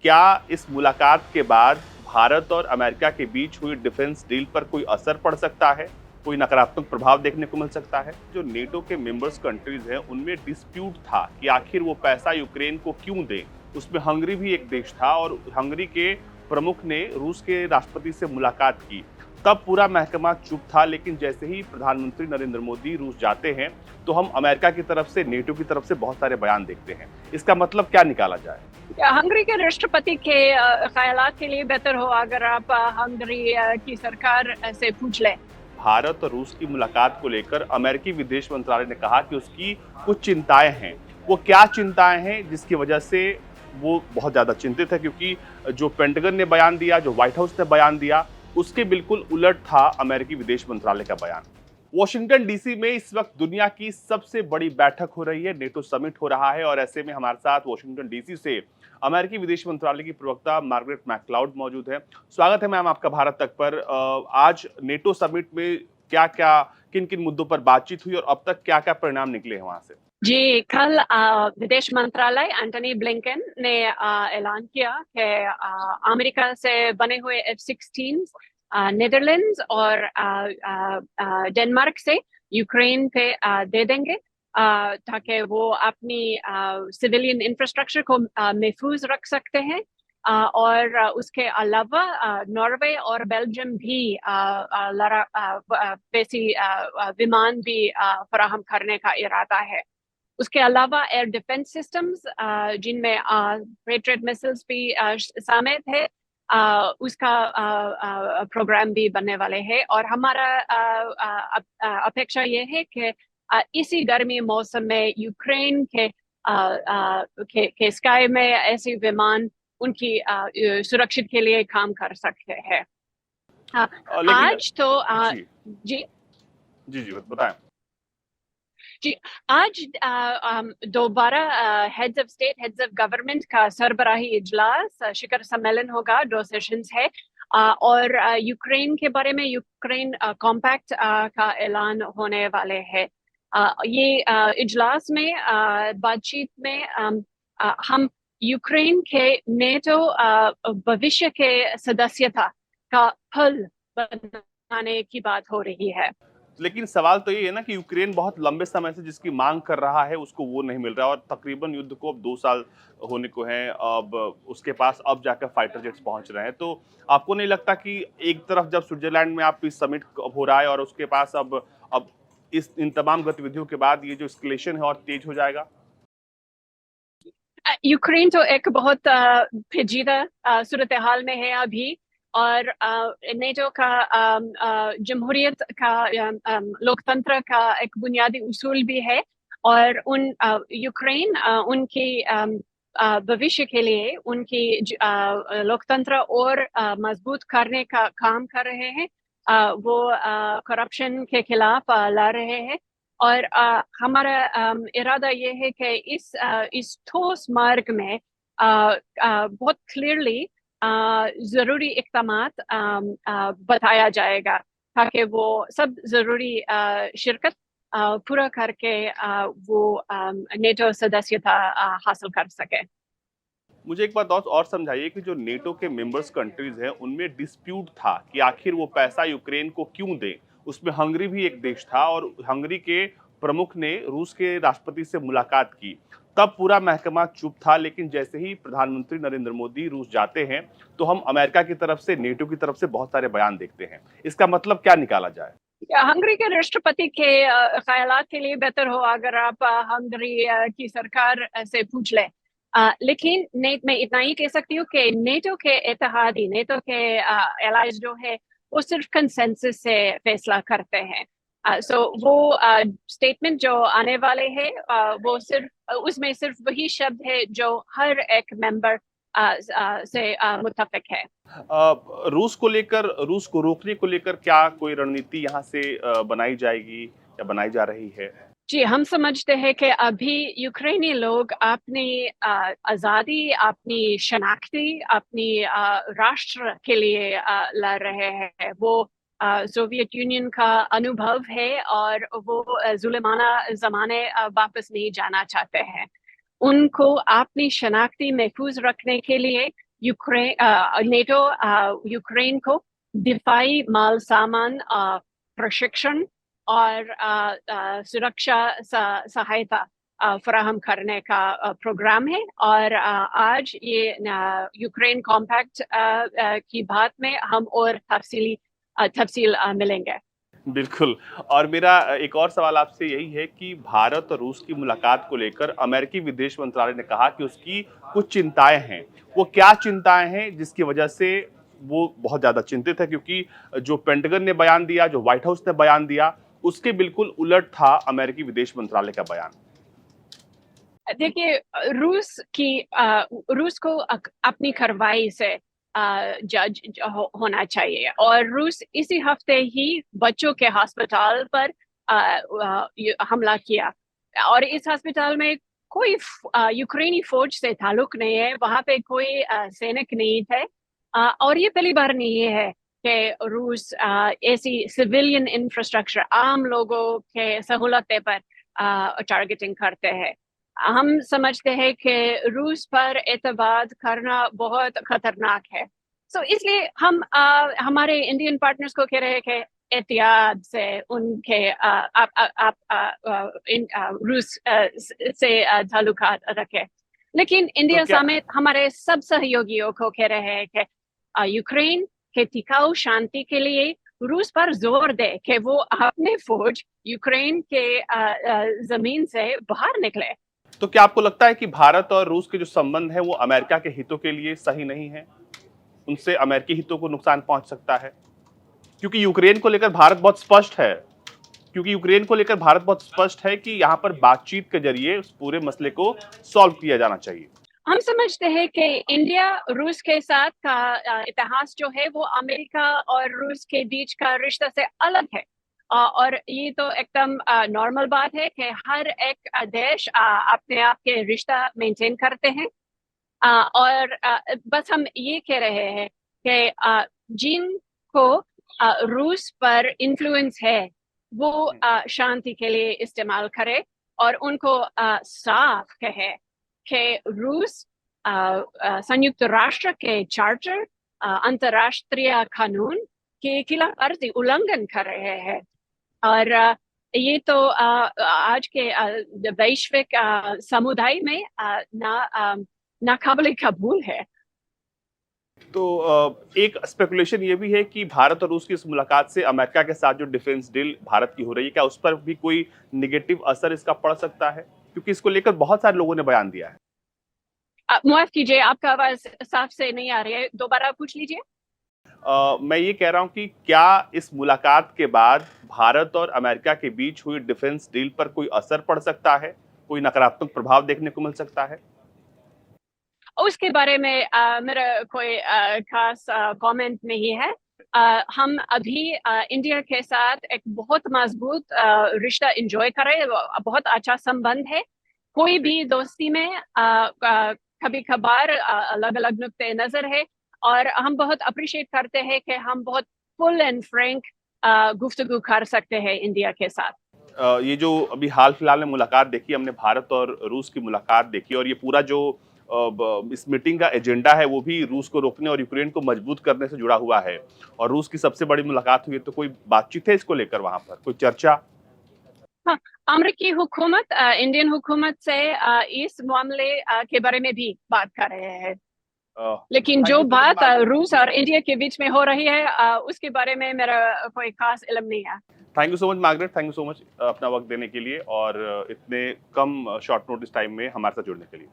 क्या इस मुलाकात के बाद भारत और अमेरिका के बीच हुई डिफेंस डील पर कोई असर पड़ सकता है? कोई नकारात्मक प्रभाव देखने को मिल सकता है? जो नेटो के मेंबर्स कंट्रीज हैं, उनमें डिस्प्यूट था कि आखिर वो पैसा यूक्रेन को क्यों दें? उसमें हंगरी भी एक देश था और हंगरी के प्रमुख ने रूस के राष्ट्रपति से मुलाकात की। तब पूरा महकमा चुप था, लेकिन जैसे ही प्रधानमंत्री नरेंद्र मोदी रूस जाते हैं, तो हम अमेरिका की तरफ से, नेटो की तरफ से बहुत सारे बयान देखते हैं। इसका मतलब क्या निकाला जाए? हंगरी के राष्ट्रपति के ख्यालात के लिए बेहतर हो अगर आप हंगरी की सरकार से पूछ लें। भारत और रूस की मुलाकात को लेकर अमेरिकी विदेश मंत्रालय ने कहा कि उसकी कुछ चिंताएं हैं। वो क्या चिंताएं हैं जिसकी वजह से वो बहुत ज्यादा चिंतित है? क्योंकि जो पेंटागन ने बयान दिया, जो व्हाइट हाउस ने बयान दिया, उसके बिल्कुल उलट था अमेरिकी विदेश मंत्रालय का बयान। वॉशिंगटन डीसी में इस वक्त दुनिया की सबसे बड़ी बैठक हो रही है, नेटो समिट हो रहा है, और ऐसे में हमारे साथ वॉशिंगटन डीसी से अमेरिकी विदेश मंत्रालय की प्रवक्ता मार्गरेट मैक्लाउड मौजूद है। स्वागत है मैम आपका भारत तक पर। आज नेटो समिट में क्या क्या, किन किन मुद्दों पर बातचीत हुई और अब तक क्या क्या परिणाम निकले हैं वहां से? जी, कल विदेश मंत्रालय एंटनी ब्लिंकन ने ऐलान किया कि अमेरिका से बने हुए F-16 नीदरलैंड्स और डेनमार्क से यूक्रेन पे दे देंगे ताकि वो अपनी सिविलियन इंफ्रास्ट्रक्चर को महफूज रख सकते हैं। और उसके अलावा नॉर्वे और बेल्जियम भी वैसी विमान भी फराहम करने का इरादा है। उसके अलावा एयर डिफेंस सिस्टम्स जिनमें पेट्रियट मिसाइल्स भी शामिल है, उसका प्रोग्राम भी बनने वाले हैं। और हमारा अपेक्षा ये है कि इसी गर्मी मौसम में यूक्रेन के स्काई में ऐसे विमान उनकी सुरक्षित के लिए काम कर सकते हैं। लेकिन आज तो जी जी जी जी बताएं। जी, आज दोबारा heads of state, heads of government का सरबराही इजलास, शिखर सम्मेलन होगा। 2 सेशंस है और यूक्रेन के बारे में, यूक्रेन कॉम्पैक्ट का ऐलान होने वाले हैं। ये इजलास में बातचीत में हम यूक्रेन के नेटो भविष्य के सदस्यता का फल बनाने की बात हो रही है। लेकिन सवाल तो ये है ना कि यूक्रेन बहुत लंबे समय से जिसकी मांग कर रहा है, उसको वो नहीं मिल रहा, और तकरीबन युद्ध को अब 2 साल होने को हैं। अब उसके पास अब जाकर फाइटर जेट्स पहुंच रहे हैं। तो आपको नहीं लगता कि एक तरफ जब स्विट्जरलैंड में आप इस समिट हो रहा है और उसके पास अब इन तमाम गतिविधियों के बाद ये जो एस्केलेशन है और तेज हो जाएगा? यूक्रेन तो एक बहुत पेचीदा सूरत हाल में है अभी। और नेटो का जमहूरियत का लोकतंत्र का एक बुनियादी उसूल भी है। और यूक्रेन उनकी भविष्य के लिए उनकी लोकतंत्र और मजबूत करने का काम कर रहे हैं। वो करप्शन के खिलाफ लड़ रहे हैं। और हमारा इरादा ये है कि इस ठोस मार्ग में बहुत क्लियरली जरूरी इकदामात बताया जाएगा ताकि वो सब जरूरी शिरकत पूरा करके वो नेटो सदस्यता हासिल कर सके। मुझे एक बात और समझाइए कि जो नेटो के मेंबर्स कंट्रीज हैं, उनमें डिस्प्यूट था कि आखिर वो पैसा यूक्रेन को क्यों दें। उसमें हंगरी भी एक देश था और हंगरी के प्रमुख ने रूस के राष्ट्रपति से मुलाकात की। तब पूरा महकमा चुप था, लेकिन जैसे ही प्रधानमंत्री नरेंद्र मोदी रूस जाते हैं, तो हम अमेरिका की तरफ से, नेटो की तरफ से बहुत सारे बयान देखते हैं। इसका मतलब क्या निकाला जाए? हंगरी के राष्ट्रपति के ख्यालात के लिए बेहतर हो अगर आप हंगरी की सरकार से पूछ लें। लेकिन मैं इतना ही कह सकती हूँ कि नेटो के इत्तेहादी, नेटो के एलाइज जो है वो सिर्फ कंसेंसस से फैसला करते हैं। सो वो स्टेटमेंट जो आने वाले हैं वो सिर्फ उसमें सिर्फ वही शब्द है जो हर एक मेंबर से मुत्तफिक है। रूस को लेकर, रूस को रोकने को लेकर क्या कोई रणनीति यहाँ से बनाई जाएगी या बनाई जा रही है? जी, हम समझते हैं कि अभी यूक्रेनी लोग अपनी आज़ादी, अपनी शनाख्ती, अपनी राष्ट्र के लिए लड़ रहे हैं। वो सोवियत यूनियन का अनुभव है और वो जुल्माना ज़माने वापस नहीं जाना चाहते हैं। उनको अपनी शनाख्ती महफूज रखने के लिए नेटो यूक्रेन को दिफाई माल सामान, प्रशिक्षण और सुरक्षा सहायता फराहम करने का प्रोग्राम है। और आज ये यूक्रेन कॉम्पैक्ट की बात में हम और तफसील मिलेंगे। बिल्कुल। और मेरा एक और सवाल आपसे यही है कि भारत और रूस की मुलाकात को लेकर अमेरिकी विदेश मंत्रालय ने कहा कि उसकी कुछ चिंताएं हैं। वो क्या चिंताएं हैं जिसकी वजह से वो बहुत ज़्यादा चिंतित है? क्योंकि जो पेंटागन ने बयान दिया, जो व्हाइट हाउस ने बयान दिया, उसके बिल्कुल उलट था अमेरिकी विदेश मंत्रालय का बयान। देखिए, रूस को अपनी कार्रवाई से जज होना चाहिए। और रूस इसी हफ्ते ही बच्चों के अस्पताल पर हमला किया। और इस अस्पताल में कोई यूक्रेनी फौज से ताल्लुक नहीं है, वहां पे कोई सैनिक नहीं थे। और ये पहली बार नहीं है कि रूस ऐसी सिविलियन इंफ्रास्ट्रक्चर, आम लोगों के सहूलतें पर टारगेटिंग करते हैं। हम समझते हैं कि रूस पर एतबार करना बहुत खतरनाक है। इसलिए हम हमारे इंडियन पार्टनर्स को कह रहे हैं कि एहतियात से उनके रूस से ताल्लुकात रखें। लेकिन तो इंडिया क्या समेत हमारे सब सहयोगियों को कह रहे हैं कि यूक्रेन के टिकाऊ शांति के लिए रूस पर जोर दे कि वो अपने फौज यूक्रेन के जमीन से बाहर निकले। तो क्या आपको लगता है कि भारत और रूस के जो संबंध है वो अमेरिका के हितों के लिए सही नहीं है? उनसे अमेरिकी हितों को नुकसान पहुंच सकता है? क्योंकि यूक्रेन को लेकर भारत बहुत स्पष्ट है। क्योंकि यूक्रेन को लेकर भारत बहुत स्पष्ट है कि यहाँ पर बातचीत के जरिए उस पूरे मसले को सॉल्व किया जाना चाहिए। हम समझते हैं कि इंडिया रूस के साथ का इतिहास जो है वो अमेरिका और रूस के बीच का रिश्ता से अलग है। और ये तो एकदम नॉर्मल बात है कि हर एक देश अपने आप के रिश्ता मेंटेन करते हैं। और बस हम ये कह रहे हैं कि जिन को रूस पर इन्फ्लुएंस है वो शांति के लिए इस्तेमाल करे और उनको साफ कहे कि रूस संयुक्त राष्ट्र के चार्टर, अंतर्राष्ट्रीय कानून के खिलाफ वर्जी उल्लंघन कर रहे हैं। और ये तो आज के वैश्विक समुदाय में नाकाबिले कबूल है। तो एक स्पेकुलेशन ये भी है कि भारत और रूस की इस मुलाकात से अमेरिका के साथ जो डिफेंस डील भारत की हो रही है, क्या उस पर भी कोई नेगेटिव असर इसका पड़ सकता है? क्योंकि इसको लेकर बहुत सारे लोगों ने बयान दिया है। माफ कीजिए, आपका आवाज साफ से नहीं आ रही है, दोबारा पूछ लीजिए। मैं ये कह रहा हूँ कि क्या इस मुलाकात के बाद भारत और अमेरिका के बीच हुई डिफेंस डील पर कोई असर पड़ सकता है? कोई नकारात्मक प्रभाव देखने को मिल सकता है? उसके बारे में मेरा कोई खास कमेंट नहीं है। हम अभी इंडिया के साथ एक बहुत मजबूत रिश्ता एंजॉय कर रहे हैं, बहुत अच्छा संबंध है। कोई भी दोस्ती में कभी कभार अलग अलग नुक्ते नजर है और हम बहुत अप्रिशिएट करते हैं कि हम बहुत फुल एंड फ्रैंक गुफ्तगू कर सकते हैं इंडिया के साथ। ये जो अभी हाल फिलहाल में मुलाकात देखी हमने, भारत और रूस की मुलाकात देखी, और ये पूरा जो इस मीटिंग का एजेंडा है वो भी रूस को रोकने और यूक्रेन को मजबूत करने से जुड़ा हुआ है। और रूस की सबसे बड़ी मुलाकात हुई है, तो कोई बातचीत है इसको लेकर वहां पर, कोई चर्चा? हाँ, अमेरिकी हुकूमत इंडियन हुकूमत से इस मामले के बारे में भी बात कर रहे हैं। लेकिन थैंक जो यू सो मच बात मार्गरेट। रूस और इंडिया के बीच में हो रही है उसके बारे में मेरा कोई खास इल्म नहीं है। Thank you so much Margaret, thank you so much अपना वक्त देने के लिए और इतने कम शॉर्ट नोटिस टाइम में हमारे साथ जुड़ने के लिए।